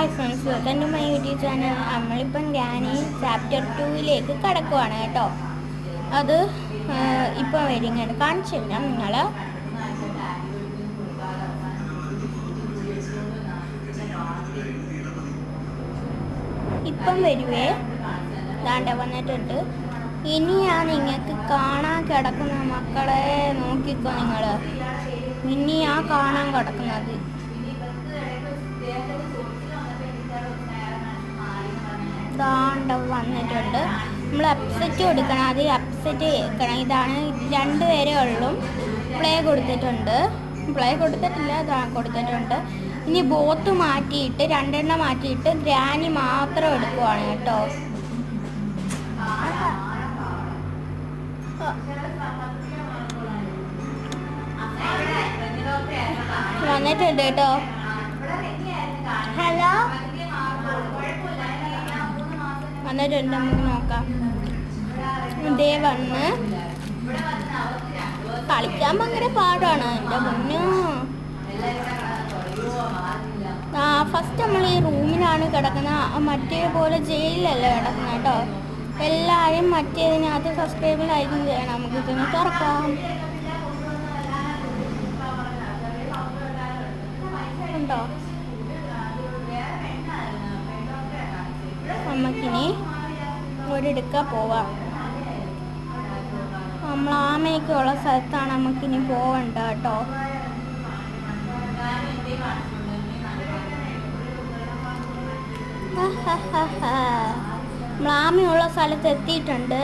Hi friends, welcome to my YouTube channel. നമ്മളിപ്പം granny chapter 2 കടക്കുവാണ് കേട്ടോ. അത് ഇപ്പം വരുന്നുണ്ട്, കാണിച്ചു തരാം നിങ്ങൾ. ഇപ്പം വരുവേ, ദാണ്ട വന്നിട്ടുണ്ട്. ഇനിയാ നിങ്ങൾക്ക് കാണാൻ കിടക്കുന്ന മക്കളെ, നോക്കിക്കോ നിങ്ങൾ. ഇനിയാ കാണാൻ കിടക്കുന്നത്. ദാണ്ട വന്നിട്ടുണ്ട്. നമ്മൾ അപ്സെറ്റ് കൊടുക്കണം, അത് അപ്സെറ്റ് കേൾക്കണം. ഇതാണ് 2 പേരേ ഉള്ളൂ. പ്ലേ കൊടുത്തിട്ടുണ്ട്, പ്ലേ കൊടുത്തിട്ടില്ല, കൊടുത്തിട്ടുണ്ട്. ഇനി ബോത്ത് മാറ്റിയിട്ട് 2 എണ്ണം മാറ്റിയിട്ട് ഗ്രാനി മാത്രം എടുക്കുവാണ് കേട്ടോ. വന്നിട്ടുണ്ട് കേട്ടോ. ഹലോ, വന്നിട്ടുണ്ട്, നമുക്ക് നോക്കാം. ഇതേ വന്ന് കളിക്കാൻ ഭയങ്കര പാടാണ് എൻ്റെ മുന്നോ. ഫസ്റ്റ് നമ്മൾ ഈ റൂമിലാണ് കിടക്കുന്നത്, മറ്റേ പോലെ ജയിലിലല്ല കിടക്കുന്നത് കേട്ടോ. എല്ലാവരും മറ്റേതിനകത്ത് സബ്സ്ക്രൈബിലായിരിക്കും ചെയ്യണം. നമുക്ക് ഇതിനെ തുറക്കാം. ഉണ്ടോ? നമുക്കിനി ഒരെടുക്കാൻ പോവാം. നമ്മൾ ആമയൊക്കെയുള്ള സ്ഥലത്താണ് നമുക്കിനി പോവണ്ട കേട്ടോ. നമ്മൾ ആമയുള്ള സ്ഥലത്ത് എത്തിയിട്ടുണ്ട്.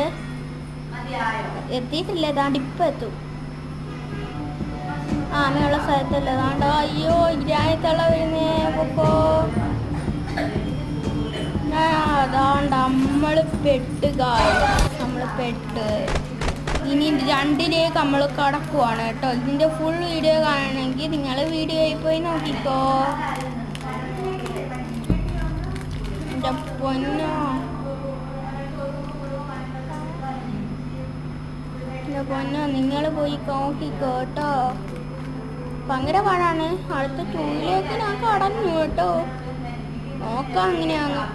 എത്തിയിട്ടില്ല, ഏതാണ്ട് ഇപ്പം എത്തും. ആമയുള്ള സ്ഥലത്തല്ല, ഏതാണ്ട്. അയ്യോ, ഗ്രാനത്തുള്ള വരുന്നേ, പൊക്കോ. അതാണ്ട് നമ്മൾ പെട്ട്, നമ്മൾ പെട്ട്. ഇനി 2ലേക്ക് നമ്മൾ കടക്കുവാണ് കേട്ടോ. ഇതിൻ്റെ ഫുൾ വീഡിയോ കാണണമെങ്കിൽ നിങ്ങൾ വീഡിയോയിൽ പോയി നോക്കിക്കോ. എൻ്റെ പൊന്നോ, എൻ്റെ പൊന്നോ, നിങ്ങൾ പോയി നോക്കിക്കോ കേട്ടോ. ഭയങ്കര പാടാണ്. അടുത്ത 2ലേക്ക് ഞാൻ കടന്നു കേട്ടോ. നോക്കാം എങ്ങനെയാന്ന്.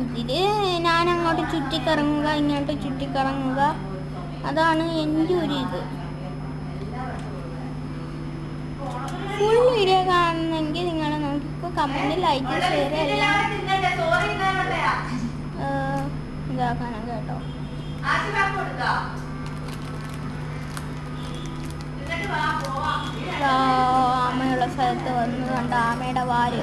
ഇതില് ഞാൻ അങ്ങോട്ട് ചുറ്റിക്കറങ്ങുക, ഇങ്ങോട്ട് ചുറ്റിക്കറങ്ങുക, അതാണ് എൻ്റെ ഒരു ഇത്. ഫുൾ വീഡിയോ കാണുന്നെങ്കിൽ നിങ്ങൾ നോക്കിക്കോ. കമൻറ്റ്, ലൈക്ക്, ഷെയർ എല്ലാം ഇതാക്കണം കേട്ടോ. ആമയുള്ള സ്ഥലത്ത് വന്ന് കണ്ട ആമയുടെ വാല്